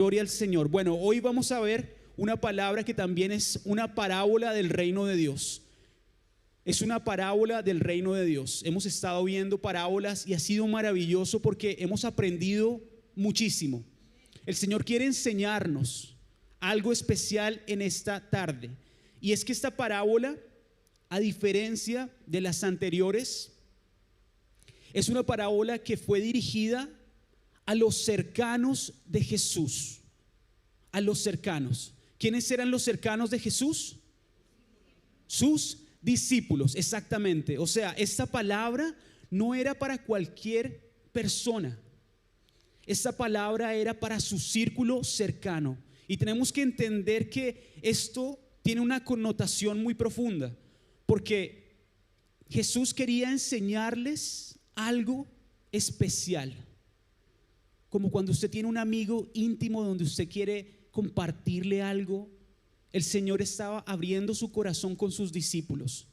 Gloria al Señor. Bueno, hoy vamos a ver una palabra que también es una parábola del reino de Dios. Es una parábola del reino de Dios. Hemos estado viendo parábolas y ha sido maravilloso porque hemos aprendido muchísimo. El Señor quiere enseñarnos algo especial en esta tarde. Y es que esta parábola, a diferencia de las anteriores, es una parábola que fue dirigida a los cercanos de Jesús. A los cercanos. ¿Quiénes eran los cercanos de Jesús? Sus discípulos, exactamente. O sea, esta palabra no era para cualquier persona. Esta palabra era para su círculo cercano. Y tenemos que entender que esto tiene una connotación muy profunda, porque Jesús quería enseñarles algo especial. Como cuando usted tiene un amigo íntimo donde usted quiere compartirle algo. El Señor estaba abriendo su corazón con sus discípulos.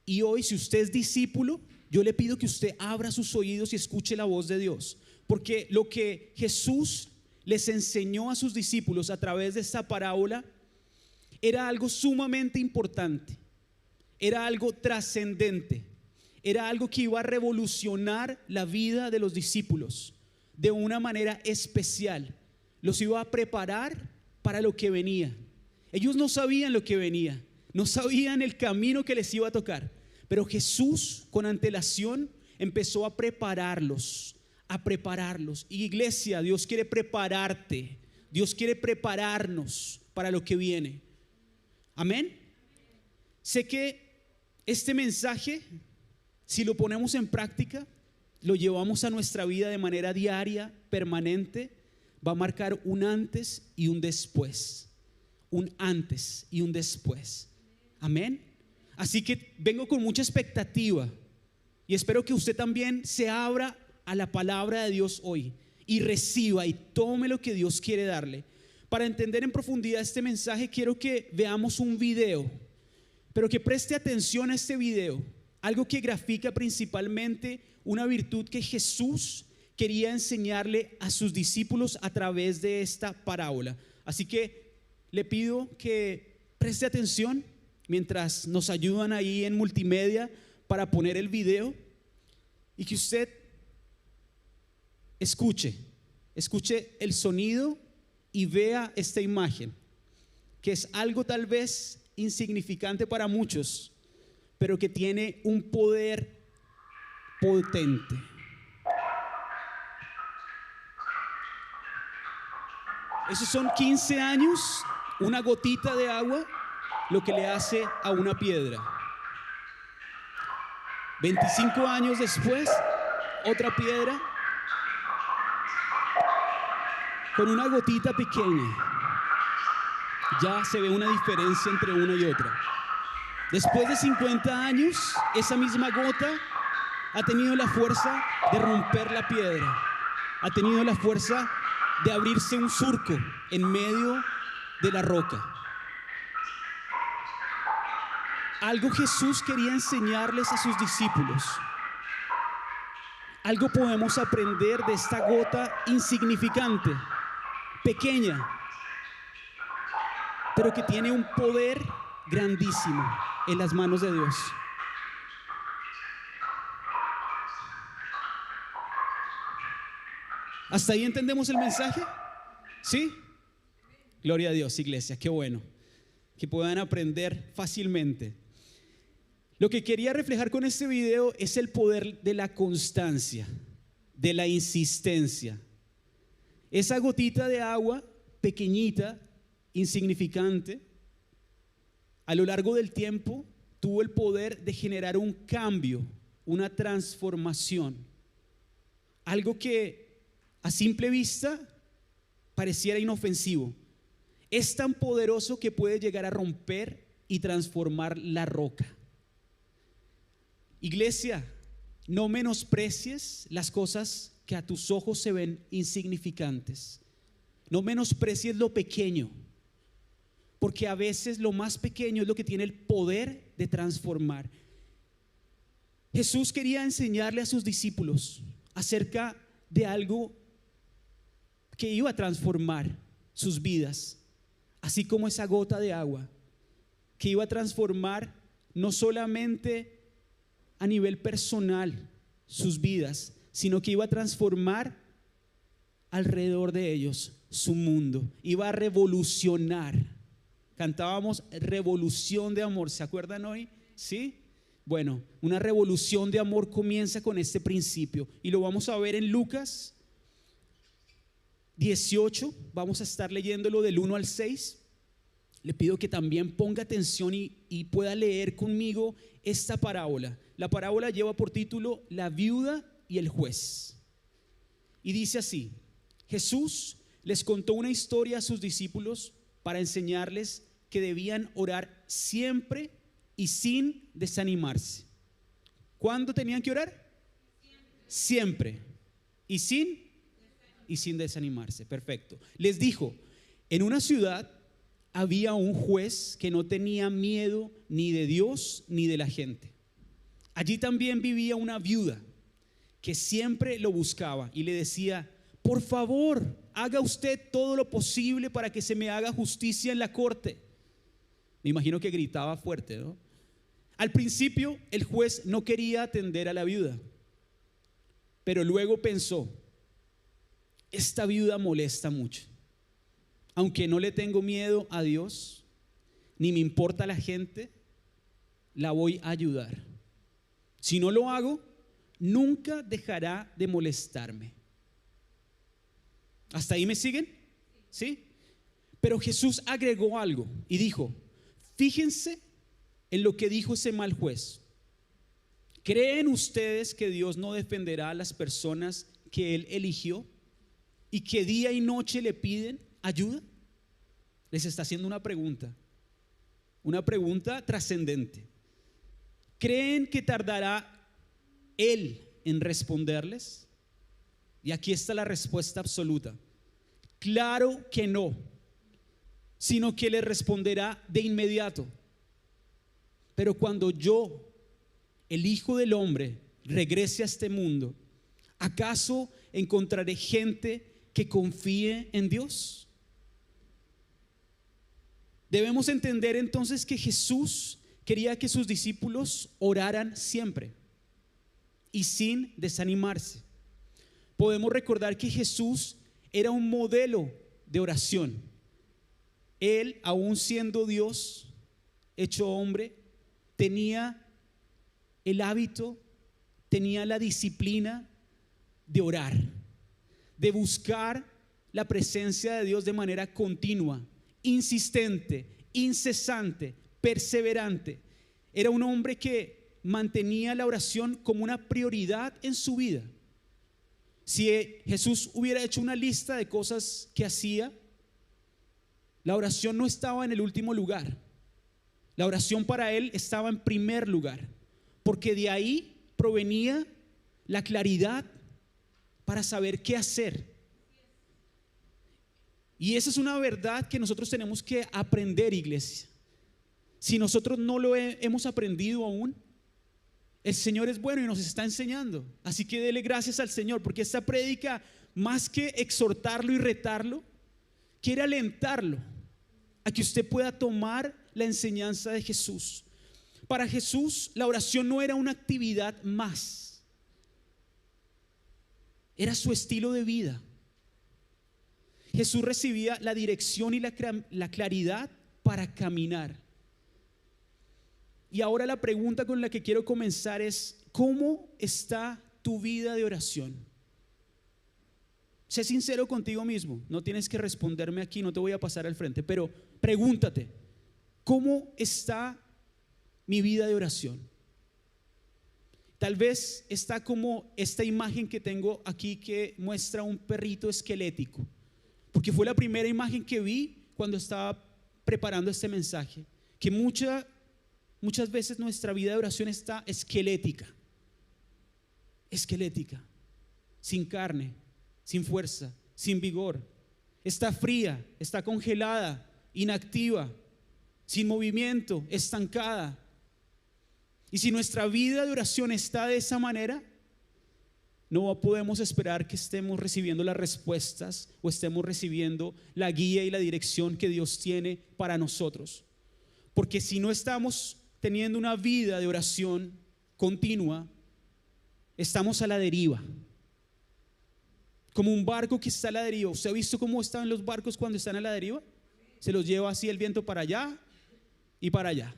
Y hoy, si usted es discípulo, yo le pido que usted abra sus oídos y escuche la voz de Dios. Porque lo que Jesús les enseñó a sus discípulos a través de esta parábola era algo sumamente importante. Era algo trascendente. Era algo que iba a revolucionar la vida de los discípulos de una manera especial. Los iba a preparar para lo que venía. Ellos no sabían lo que venía, no sabían el camino que les iba a tocar, pero Jesús con antelación empezó a prepararlos. Y iglesia, Dios quiere prepararte, Dios quiere prepararnos para lo que viene. Amén. Sé que este mensaje, si lo ponemos en práctica, lo llevamos a nuestra vida de manera diaria, permanente, va a marcar un antes y un después. Un antes y un después. Amén. Así que vengo con mucha expectativa y espero que usted también se abra a la palabra de Dios hoy y reciba y tome lo que Dios quiere darle. Para entender en profundidad este mensaje, quiero que veamos un video, pero que preste atención a este video. Algo que grafica principalmente una virtud que Jesús quería enseñarle a sus discípulos a través de esta parábola. Así que le pido que preste atención mientras nos ayudan ahí en multimedia para poner el video y que usted escuche el sonido y vea esta imagen, que es algo tal vez insignificante para muchos, pero que tiene un poder potente. Esos son 15 años, una gotita de agua, lo que le hace a una piedra. 25 años después, otra piedra con una gotita pequeña. Ya se ve una diferencia entre una y otra. Después de 50 años, esa misma gota ha tenido la fuerza de romper la piedra. Ha tenido la fuerza de abrirse un surco en medio de la roca. Algo Jesús quería enseñarles a sus discípulos. Algo podemos aprender de esta gota insignificante, pequeña, pero que tiene un poder grandísimo en las manos de Dios. ¿Hasta ahí entendemos el mensaje? ¿Sí? Gloria a Dios, iglesia, qué bueno que puedan aprender fácilmente. Lo que quería reflejar con este video es el poder de la constancia, de la insistencia. Esa gotita de agua pequeñita, insignificante, a lo largo del tiempo tuvo el poder de generar un cambio, una transformación. Algo que a simple vista pareciera inofensivo, es tan poderoso que puede llegar a romper y transformar la roca. Iglesia, no menosprecies las cosas que a tus ojos se ven insignificantes. No menosprecies lo pequeño, porque a veces lo más pequeño es lo que tiene el poder de transformar. Jesús quería enseñarle a sus discípulos acerca de algo que iba a transformar sus vidas, así como esa gota de agua que iba a transformar no solamente a nivel personal sus vidas, sino que iba a transformar alrededor de ellos su mundo, iba a revolucionar. Cantábamos revolución de amor, ¿se acuerdan hoy? ¿Sí? Bueno, una revolución de amor comienza con este principio y lo vamos a ver en Lucas 18, vamos a estar leyéndolo del 1 al 6. Le pido que también ponga atención y pueda leer conmigo esta parábola. La parábola lleva por título La viuda y el juez. Y dice así: Jesús les contó una historia a sus discípulos para enseñarles que debían orar siempre y sin desanimarse. ¿Cuándo tenían que orar? Siempre. ¿Y sin desanimarse? Perfecto. Les dijo: en una ciudad había un juez que no tenía miedo ni de Dios ni de la gente. Allí también vivía una viuda que siempre lo buscaba y le decía: por favor, haga usted todo lo posible para que se me haga justicia en la corte. Me imagino que gritaba fuerte, ¿no? Al principio el juez no quería atender a la viuda, pero luego pensó: esta viuda molesta mucho. Aunque no le tengo miedo a Dios, ni me importa la gente, la voy a ayudar. Si no lo hago, nunca dejará de molestarme. ¿Hasta ahí me siguen? ¿Sí? Pero Jesús agregó algo y dijo: fíjense en lo que dijo ese mal juez. ¿Creen ustedes que Dios no defenderá a las personas que Él eligió y que día y noche le piden ayuda? Les está haciendo una pregunta trascendente. ¿Creen que tardará Él en responderles? Y aquí está la respuesta absoluta: claro que no, sino que les responderá de inmediato. Pero cuando yo, el Hijo del Hombre, regrese a este mundo, ¿acaso encontraré gente que confíe en Dios? Debemos entender entonces que Jesús quería que sus discípulos oraran siempre y sin desanimarse. Podemos recordar que Jesús era un modelo de oración. Él, aún siendo Dios hecho hombre, tenía el hábito, tenía la disciplina de orar, de buscar la presencia de Dios de manera continua, insistente, incesante, perseverante. Era un hombre que mantenía la oración como una prioridad en su vida. Si Jesús hubiera hecho una lista de cosas que hacía, la oración no estaba en el último lugar. La oración para él estaba en primer lugar, porque de ahí provenía la claridad para saber qué hacer. Y esa es una verdad que nosotros tenemos que aprender, iglesia. Si nosotros no lo hemos aprendido aún, el Señor es bueno y nos está enseñando. Así que dele gracias al Señor, porque esta prédica, más que exhortarlo y retarlo, quiere alentarlo a que usted pueda tomar la enseñanza de Jesús. Para Jesús, la oración no era una actividad más, era su estilo de vida. Jesús recibía la dirección y la claridad para caminar. Y ahora la pregunta con la que quiero comenzar es: ¿cómo está tu vida de oración? Sé sincero contigo mismo, no tienes que responderme aquí, no te voy a pasar al frente, pero pregúntate: ¿cómo está mi vida de oración? Tal vez está como esta imagen que tengo aquí que muestra un perrito esquelético, porque fue la primera imagen que vi cuando estaba preparando este mensaje, que muchas veces nuestra vida de oración está esquelética, sin carne, sin fuerza, sin vigor. Está fría, está congelada, inactiva, sin movimiento, estancada. Y si nuestra vida de oración está de esa manera, no podemos esperar que estemos recibiendo las respuestas o estemos recibiendo la guía y la dirección que Dios tiene para nosotros. Porque si no estamos teniendo una vida de oración continua, estamos a la deriva. Como un barco que está a la deriva. ¿Usted ha visto cómo están los barcos cuando están a la deriva? Se los lleva así el viento para allá y para allá.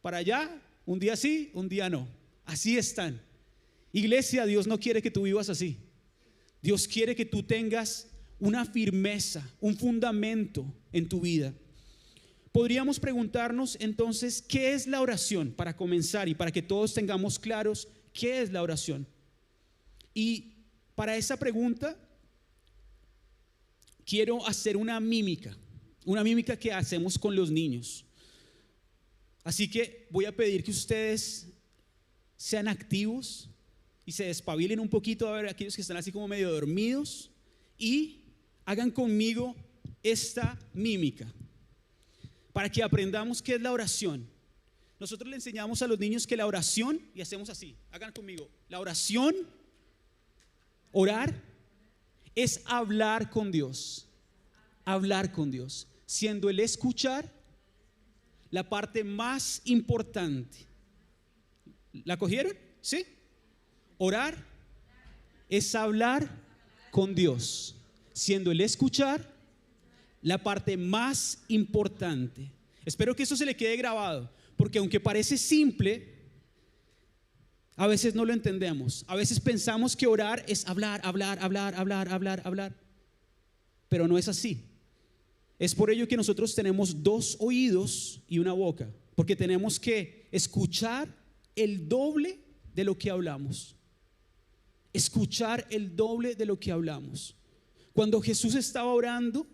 Para allá, un día sí, un día no. Así están. Iglesia, Dios no quiere que tú vivas así. Dios quiere que tú tengas una firmeza, un fundamento en tu vida. Podríamos preguntarnos entonces, ¿qué es la oración? Para comenzar y para que todos tengamos claros, ¿qué es la oración? Y para esa pregunta, quiero hacer una mímica que hacemos con los niños. Así que voy a pedir que ustedes sean activos y se despabilen un poquito, a ver, aquellos que están así como medio dormidos, y hagan conmigo esta mímica para que aprendamos qué es la oración. Nosotros le enseñamos a los niños que la oración, y hacemos así, hagan conmigo, la oración, orar, es hablar con Dios, siendo el escuchar la parte más importante. ¿La cogieron? ¿Sí? Orar es hablar con Dios, siendo el escuchar la parte más importante. Espero que eso se le quede grabado, porque aunque parece simple, a veces no lo entendemos. A veces pensamos que orar es hablar, pero no es así. Es por ello que nosotros tenemos 2 oídos y una boca, porque tenemos que escuchar el doble de lo que hablamos. Escuchar el doble de lo que hablamos. Cuando Jesús estaba orando,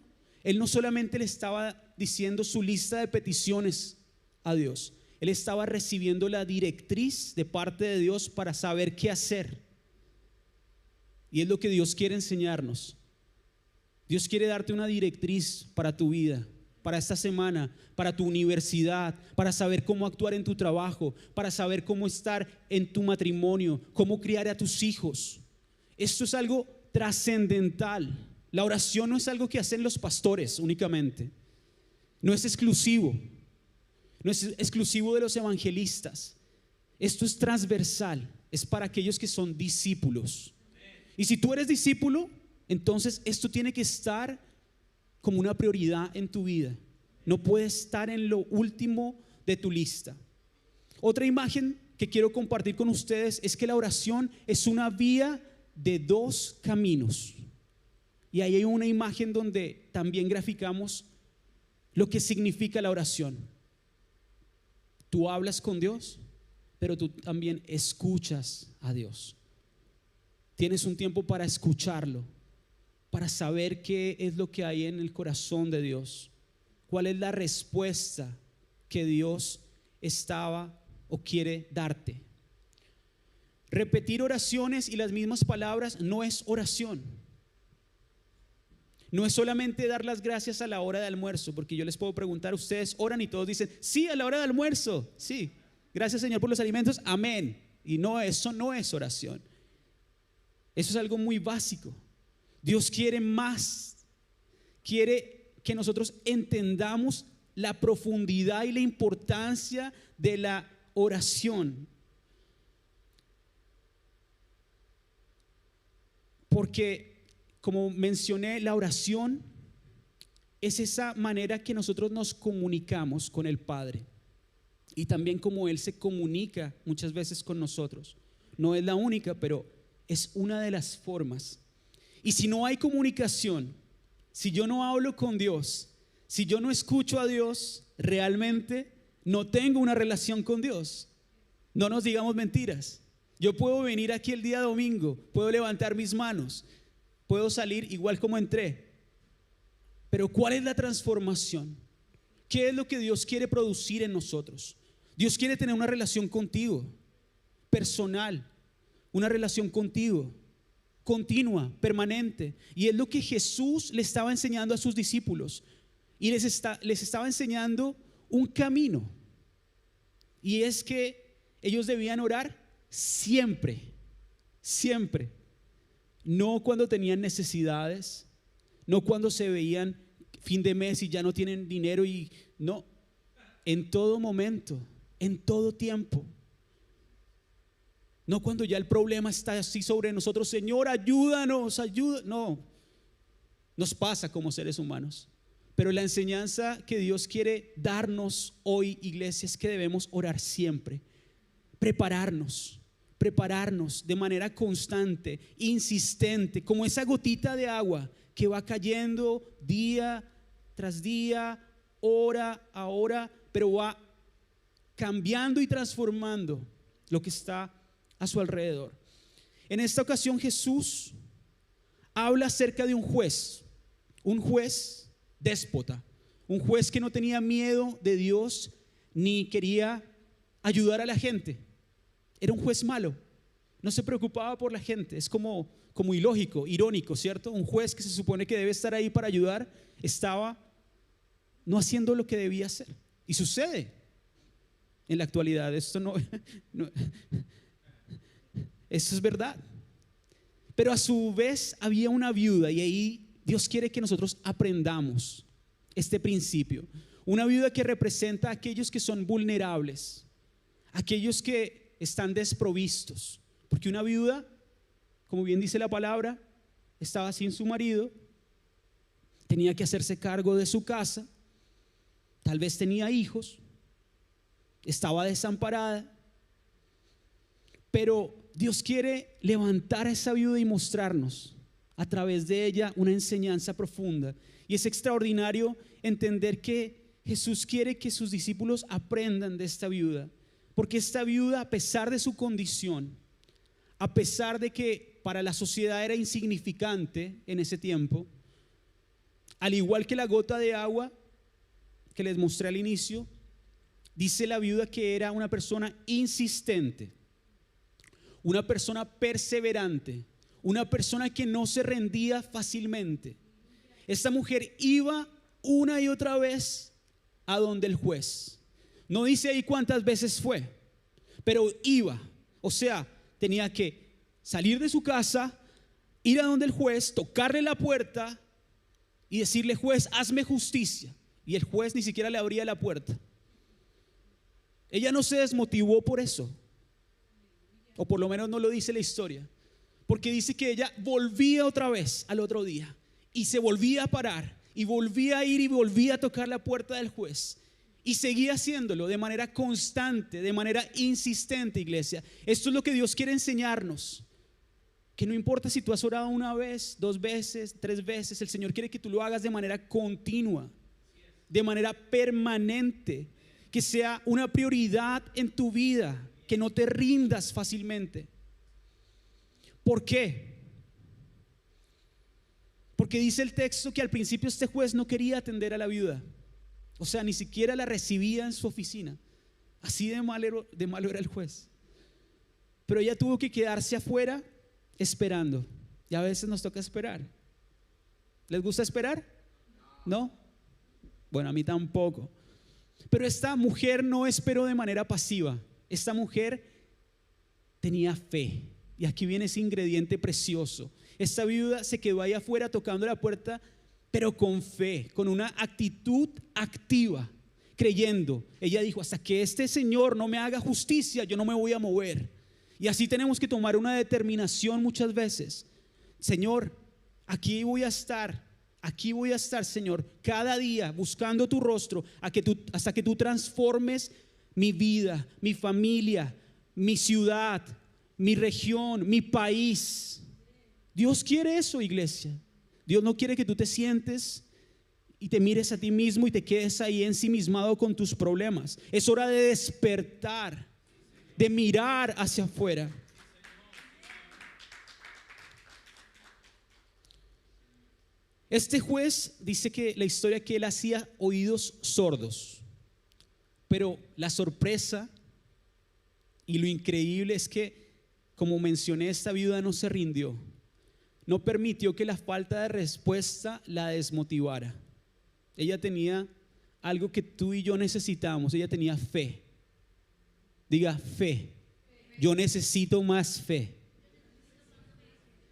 Él no solamente le estaba diciendo su lista de peticiones a Dios, Él estaba recibiendo la directriz de parte de Dios para saber qué hacer. Y es lo que Dios quiere enseñarnos. Dios quiere darte una directriz para tu vida, para esta semana, para tu universidad, para saber cómo actuar en tu trabajo, para saber cómo estar en tu matrimonio, cómo criar a tus hijos. Esto es algo trascendental. La oración no es algo que hacen los pastores únicamente. No es exclusivo. No es exclusivo de los evangelistas. Esto es transversal. Es para aquellos que son discípulos. Y si tú eres discípulo, entonces esto tiene que estar como una prioridad en tu vida. No puede estar en lo último de tu lista. Otra imagen que quiero compartir con ustedes es que la oración es una vía de 2 caminos. Y ahí hay una imagen donde también graficamos lo que significa la oración. Tú hablas con Dios, pero tú también escuchas a Dios. Tienes un tiempo para escucharlo, para saber qué es lo que hay en el corazón de Dios, cuál es la respuesta que Dios estaba o quiere darte. Repetir oraciones y las mismas palabras no es oración. No es solamente dar las gracias a la hora de almuerzo, porque yo les puedo preguntar, ustedes oran y todos dicen, sí, a la hora de almuerzo, sí, gracias Señor por los alimentos, amén. Y no, eso no es oración. Eso es algo muy básico. Dios quiere más, quiere que nosotros entendamos la profundidad y la importancia de la oración. Porque, como mencioné, la oración es esa manera que nosotros nos comunicamos con el Padre y también como Él se comunica muchas veces con nosotros. No es la única, pero es una de las formas. Y si no hay comunicación, si yo no hablo con Dios, si yo no escucho a Dios, realmente no tengo una relación con Dios. No nos digamos mentiras. Yo puedo venir aquí el día domingo, puedo levantar mis manos, puedo salir igual como entré. Pero ¿cuál es la transformación? ¿Qué es lo que Dios quiere producir en nosotros? Dios quiere tener una relación contigo, personal, una relación contigo, continua, permanente. Y es lo que Jesús le estaba enseñando a sus discípulos. Y les estaba enseñando un camino. Y es que ellos debían orar siempre, siempre. no cuando tenían necesidades, no cuando se veían fin de mes y ya no tienen dinero, y no, en todo momento, en todo tiempo. No cuando ya el problema está así sobre nosotros, Señor, ayúdanos, ayuda. No, nos pasa como seres humanos. Pero la enseñanza que Dios quiere darnos hoy, iglesia, es que debemos orar siempre, prepararnos de manera constante, insistente, como esa gotita de agua que va cayendo día tras día, hora a hora, pero va cambiando y transformando lo que está a su alrededor. En esta ocasión Jesús habla acerca de un juez déspota, un juez que no tenía miedo de Dios ni quería ayudar a la gente. Era un juez malo, no se preocupaba por la gente. Es como ilógico, irónico, ¿cierto? Un juez que se supone que debe estar ahí para ayudar, estaba no haciendo lo que debía hacer. Y sucede en la actualidad. Esto no eso es verdad. Pero a su vez había una viuda, y ahí Dios quiere que nosotros aprendamos este principio. Una viuda que representa a aquellos que son vulnerables, aquellos que están desprovistos. Porque una viuda, como bien dice la palabra, estaba sin su marido, tenía que hacerse cargo de su casa, tal vez tenía hijos, estaba desamparada. Pero Dios quiere levantar a esa viuda y mostrarnos a través de ella una enseñanza profunda. Y es extraordinario entender que Jesús quiere que sus discípulos aprendan de esta viuda, porque esta viuda, a pesar de su condición, a pesar de que para la sociedad era insignificante en ese tiempo, al igual que la gota de agua que les mostré al inicio, dice la viuda que era una persona insistente, una persona perseverante, una persona que no se rendía fácilmente. Esta mujer iba una y otra vez a donde el juez. No dice ahí cuántas veces fue, pero iba. O sea, tenía que salir de su casa, ir a donde el juez, tocarle la puerta y decirle: juez, hazme justicia. Y el juez ni siquiera le abría la puerta. Ella no se desmotivó por eso, o por lo menos no lo dice la historia, porque dice que ella volvía otra vez al otro día y se volvía a parar y volvía a ir y volvía a tocar la puerta del juez, y seguía haciéndolo de manera constante, de manera insistente, iglesia. Esto es lo que Dios quiere enseñarnos, que no importa si tú has orado una vez, 2 veces, 3 veces, el Señor quiere que tú lo hagas de manera continua, de manera permanente, que sea una prioridad en tu vida, que no te rindas fácilmente. ¿Por qué? Porque dice el texto que al principio este juez no quería atender a la viuda, o sea, ni siquiera la recibía en su oficina. Así de malo era el juez. Pero ella tuvo que quedarse afuera esperando, y a veces nos toca esperar. ¿Les gusta esperar? ¿No? Bueno, a mí tampoco. Pero esta mujer no esperó de manera pasiva. Esta mujer tenía fe. Y aquí viene ese ingrediente precioso. Esta viuda se quedó ahí afuera tocando la puerta, pero con fe, con una actitud activa, creyendo. Ella dijo: hasta que este Señor no me haga justicia, yo no me voy a mover. Y así tenemos que tomar una determinación muchas veces. Señor, aquí voy a estar, Señor, cada día buscando tu rostro, hasta que tú transformes mi vida, mi familia, mi ciudad, mi región, mi país. Dios quiere eso, iglesia. Dios no quiere que tú te sientes y te mires a ti mismo y te quedes ahí ensimismado con tus problemas. Es hora de despertar, de mirar hacia afuera. Este juez dice que la historia, que él hacía oídos sordos. Pero la sorpresa y lo increíble es que, como mencioné, esta viuda no se rindió. No permitió que la falta de respuesta la desmotivara. Ella tenía algo que tú y yo necesitamos. Ella tenía fe. Diga: fe. Yo necesito más fe.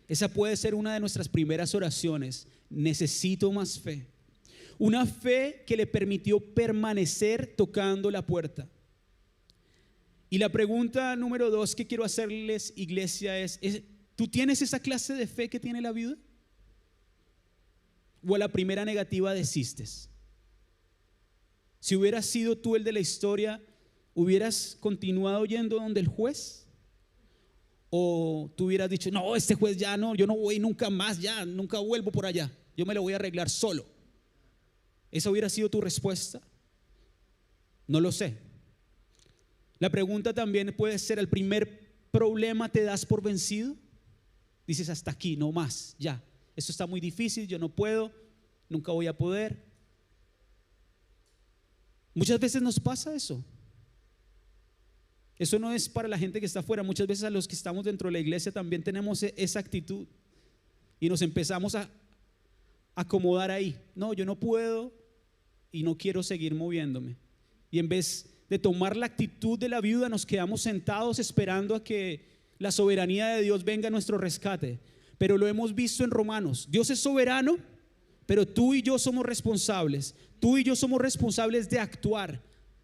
Esa puede ser una de nuestras primeras oraciones. Necesito más fe. Una fe que le permitió permanecer tocando la puerta. Y la pregunta número 2 que quiero hacerles, iglesia, es ¿tú tienes esa clase de fe que tiene la viuda? ¿O a la primera negativa desistes? Si hubieras sido tú el de la historia, ¿hubieras continuado yendo donde el juez? ¿O tú hubieras dicho, no, este juez ya no, yo no voy nunca más, ya nunca vuelvo por allá, yo me lo voy a arreglar solo? ¿Esa hubiera sido tu respuesta? No lo sé. La pregunta también puede ser, ¿el primer problema te das por vencido? Dices, hasta aquí, no más, ya. Esto está muy difícil, yo no puedo, nunca voy a poder. Muchas veces nos pasa eso. Eso no es para la gente que está afuera. Muchas veces a los que estamos dentro de la iglesia también tenemos esa actitud. Y nos empezamos a acomodar ahí. No, yo no puedo y no quiero seguir moviéndome. Y en vez de tomar la actitud de la viuda, nos quedamos sentados esperando a que la soberanía de Dios venga a nuestro rescate. Pero lo hemos visto en Romanos. Dios es soberano, pero tú y yo somos responsables. Tú y yo somos responsables de actuar,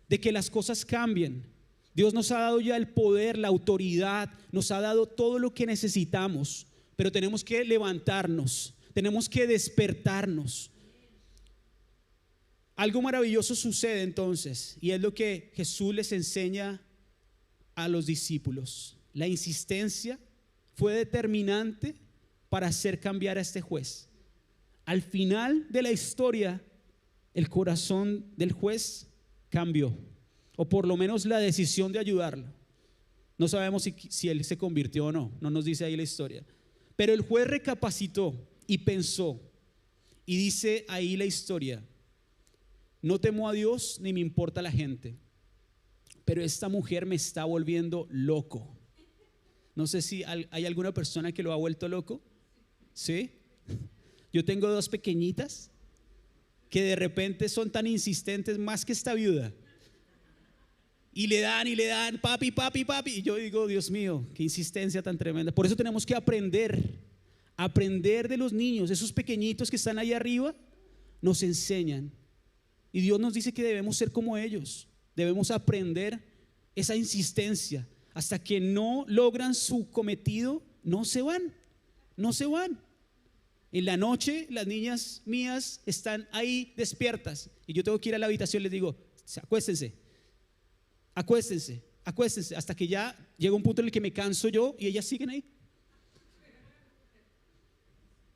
de que las cosas cambien. Dios nos ha dado ya el poder, la autoridad, nos ha dado todo lo que necesitamos, pero tenemos que levantarnos, tenemos que despertarnos. Algo maravilloso sucede entonces, y es lo que Jesús les enseña a los discípulos. La insistencia fue determinante para hacer cambiar a este juez. Al final de la historia, el corazón del juez cambió, o por lo menos la decisión de ayudarlo. No sabemos si él se convirtió o no, no nos dice ahí la historia. Pero el juez recapacitó y pensó, y dice ahí la historia: no temo a Dios ni me importa la gente, pero esta mujer me está volviendo loco. No sé si hay alguna persona que lo ha vuelto loco. ¿Sí? Yo tengo 2 pequeñitas que de repente son tan insistentes, más que esta viuda, y le dan, papi, papi, papi, y yo digo, Dios mío, qué insistencia tan tremenda. Por eso tenemos que aprender de los niños. Esos pequeñitos que están ahí arriba nos enseñan, y Dios nos dice que debemos ser como ellos. Debemos aprender esa insistencia. Hasta que no logran su cometido, no se van. En la noche las niñas mías están ahí despiertas y yo tengo que ir a la habitación. Les digo, acuéstense, hasta que ya llega un punto en el que me canso yo y ellas siguen ahí.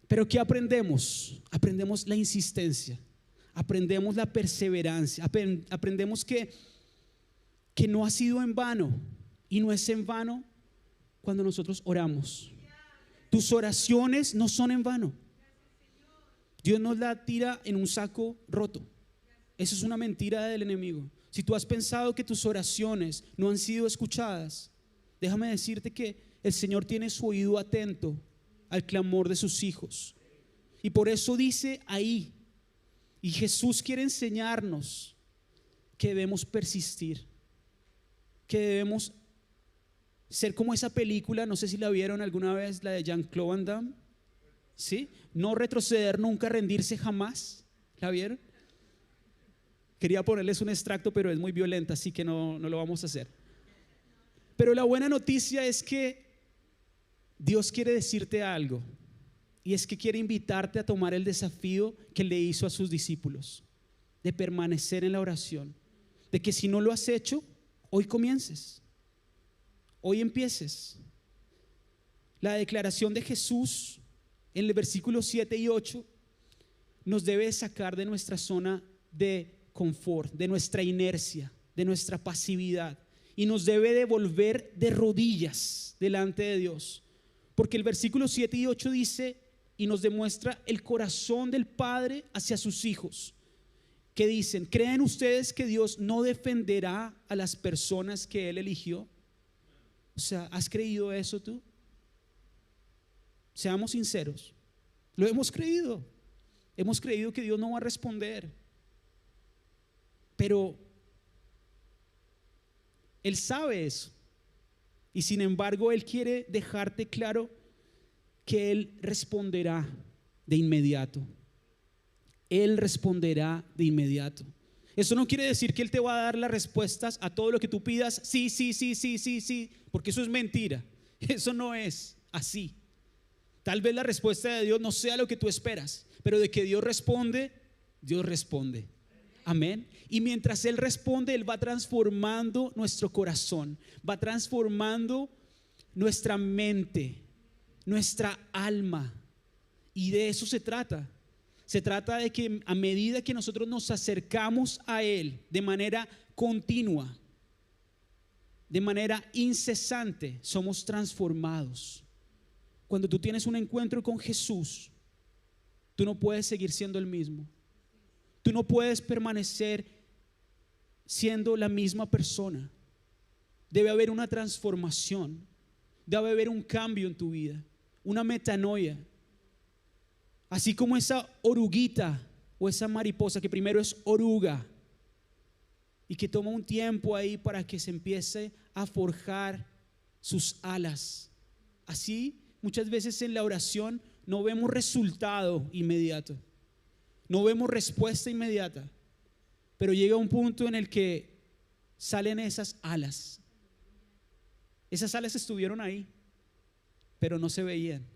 Pero ¿qué aprendemos? Aprendemos la insistencia, aprendemos la perseverancia, aprendemos que no ha sido en vano, y no es en vano cuando nosotros oramos. Tus oraciones no son en vano. Dios nos la tira en un saco roto. Eso es una mentira del enemigo. Si tú has pensado que tus oraciones no han sido escuchadas, déjame decirte que el Señor tiene su oído atento al clamor de sus hijos. Y por eso dice ahí, y Jesús quiere enseñarnos que debemos persistir, que debemos ser como esa película, no sé si la vieron alguna vez, la de Jean-Claude Van Damme. ¿Sí? No retroceder nunca, rendirse jamás. ¿La vieron? Quería ponerles un extracto, pero es muy violenta, así que no lo vamos a hacer. Pero la buena noticia es que Dios quiere decirte algo, y es que quiere invitarte a tomar el desafío que le hizo a sus discípulos, de permanecer en la oración, de que si no lo has hecho, hoy comiences, hoy empieces. La declaración de Jesús en el versículo 7 y 8 nos debe sacar de nuestra zona de confort, de nuestra inercia, de nuestra pasividad, y nos debe devolver de rodillas delante de Dios, porque el versículo 7 y 8 dice y nos demuestra el corazón del Padre hacia sus hijos, que dicen: ¿creen ustedes que Dios no defenderá a las personas que Él eligió? O sea, ¿has creído eso tú? Seamos sinceros, lo hemos creído que Dios no va a responder, pero Él sabe eso, y sin embargo Él quiere dejarte claro que Él responderá de inmediato. Él responderá de inmediato. Eso no quiere decir que Él te va a dar las respuestas a todo lo que tú pidas. Sí, sí, sí, sí, sí, sí, porque eso es mentira. Eso no es así. Tal vez la respuesta de Dios no sea lo que tú esperas, pero de que Dios responde, Dios responde. Amén. Y mientras Él responde, Él va transformando nuestro corazón, va transformando nuestra mente, nuestra alma. Y de eso se trata. Se trata de que a medida que nosotros nos acercamos a Él de manera continua, de manera incesante, somos transformados. Cuando tú tienes un encuentro con Jesús, tú no puedes seguir siendo el mismo. Tú no puedes permanecer siendo la misma persona. Debe haber una transformación. Debe haber un cambio en tu vida, una metanoia. Así como esa oruguita o esa mariposa que primero es oruga y que toma un tiempo ahí para que se empiece a forjar sus alas. Así muchas veces en la oración no vemos resultado inmediato, no vemos respuesta inmediata, pero llega un punto en el que salen esas alas. Esas alas estuvieron ahí, pero no se veían.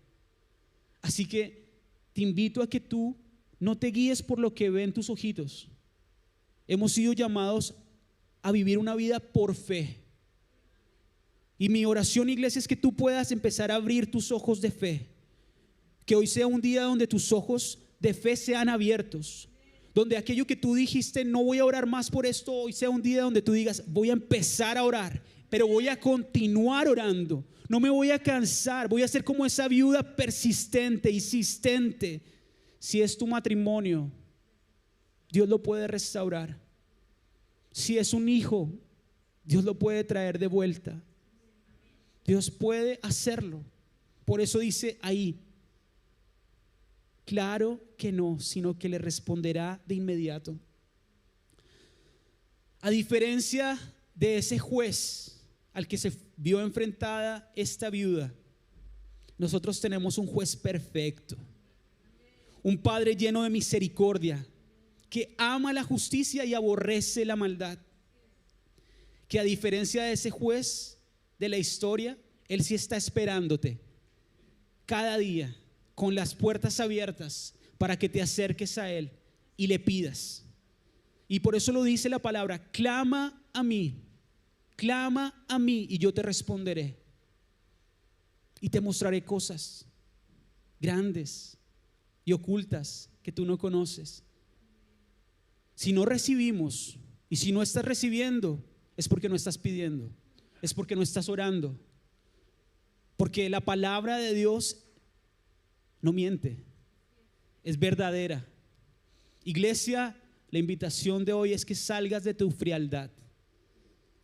Así que te invito a que tú no te guíes por lo que ven tus ojitos. Hemos sido llamados a vivir una vida por fe. Y mi oración, iglesia, es que tú puedas empezar a abrir tus ojos de fe. Que hoy sea un día donde tus ojos de fe sean abiertos. Donde aquello que tú dijiste, no voy a orar más por esto, hoy sea un día donde tú digas, voy a empezar a orar, pero voy a continuar orando. No me voy a cansar, voy a ser como esa viuda persistente, insistente. Si es tu matrimonio, Dios lo puede restaurar. Si es un hijo, Dios lo puede traer de vuelta. Dios puede hacerlo. Por eso dice ahí, claro que no, sino que le responderá de inmediato. A diferencia de ese juez al que se vio enfrentada esta viuda, nosotros tenemos un juez perfecto, un Padre lleno de misericordia, que ama la justicia y aborrece la maldad. Que a diferencia de ese juez de la historia, Él sí está esperándote cada día con las puertas abiertas para que te acerques a Él y le pidas. Y por eso lo dice la palabra, clama a mí y yo te responderé y te mostraré cosas grandes y ocultas que tú no conoces. Si no recibimos y si no estás recibiendo, es porque no estás pidiendo, es porque no estás orando, porque la palabra de Dios no miente, es verdadera. Iglesia, la invitación de hoy es que salgas de tu frialdad,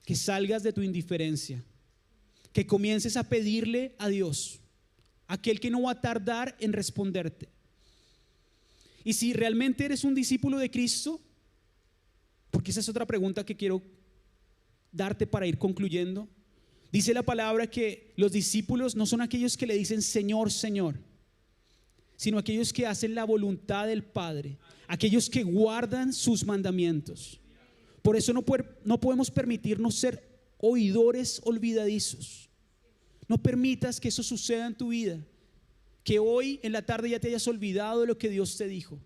que salgas de tu indiferencia, que comiences a pedirle a Dios, aquel que no va a tardar en responderte. Y si realmente eres un discípulo de Cristo, porque esa es otra pregunta que quiero darte para ir concluyendo. Dice la palabra que los discípulos no son aquellos que le dicen Señor, Señor, sino aquellos que hacen la voluntad del Padre, aquellos que guardan sus mandamientos. Por eso no podemos permitirnos ser oidores olvidadizos. No permitas que eso suceda en tu vida, que hoy en la tarde ya te hayas olvidado de lo que Dios te dijo,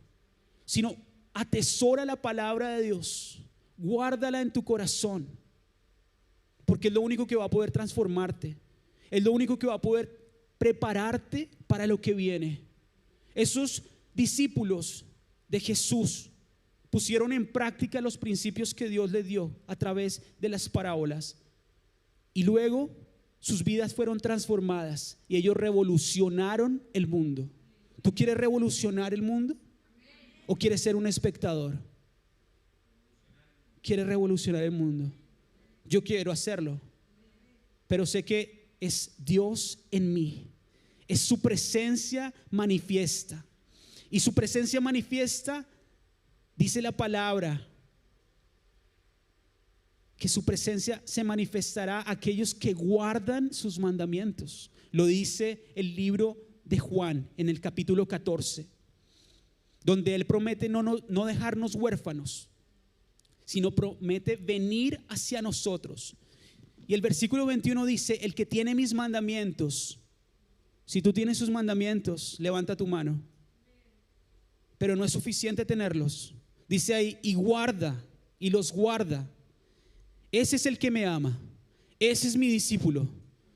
sino atesora la palabra de Dios, guárdala en tu corazón, porque es lo único que va a poder transformarte, es lo único que va a poder prepararte para lo que viene. Esos discípulos de Jesús pusieron en práctica los principios que Dios les dio a través de las parábolas, y luego sus vidas fueron transformadas y ellos revolucionaron el mundo. ¿Tú quieres revolucionar el mundo? ¿O quieres ser un espectador? ¿Quieres revolucionar el mundo? Yo quiero hacerlo, pero sé que es Dios en mí, es su presencia manifiesta. Y su presencia manifiesta, dice la palabra, que su presencia se manifestará a aquellos que guardan sus mandamientos. Lo dice el libro de Juan en el capítulo 14, donde Él promete no dejarnos huérfanos, sino promete venir hacia nosotros. Y el versículo 21 dice: el que tiene mis mandamientos. Si tú tienes sus mandamientos, levanta tu mano. Pero no es suficiente tenerlos. Dice ahí: y guarda, y los guarda. Ese es el que me ama. Ese es mi discípulo.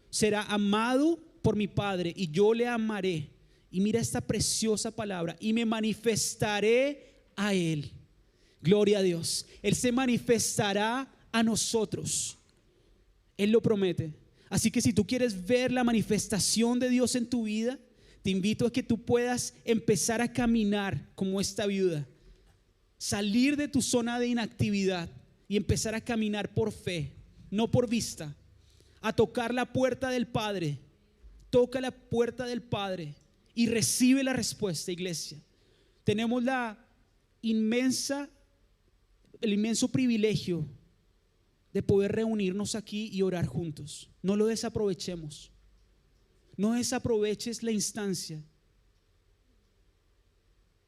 Será amado por mi Padre y yo le amaré. Y mira esta preciosa palabra: y me manifestaré a Él. Gloria a Dios. Él se manifestará a nosotros. Él lo promete. Así que si tú quieres ver la manifestación de Dios en tu vida, te invito a que tú puedas empezar a caminar como esta viuda. Salir de tu zona de inactividad y empezar a caminar por fe, no por vista. A tocar la puerta del Padre. Toca la puerta del Padre y recibe la respuesta, iglesia. Tenemos el inmenso privilegio de poder reunirnos aquí y orar juntos. No lo desaprovechemos. No desaproveches la instancia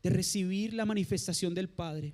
de recibir la manifestación del Padre.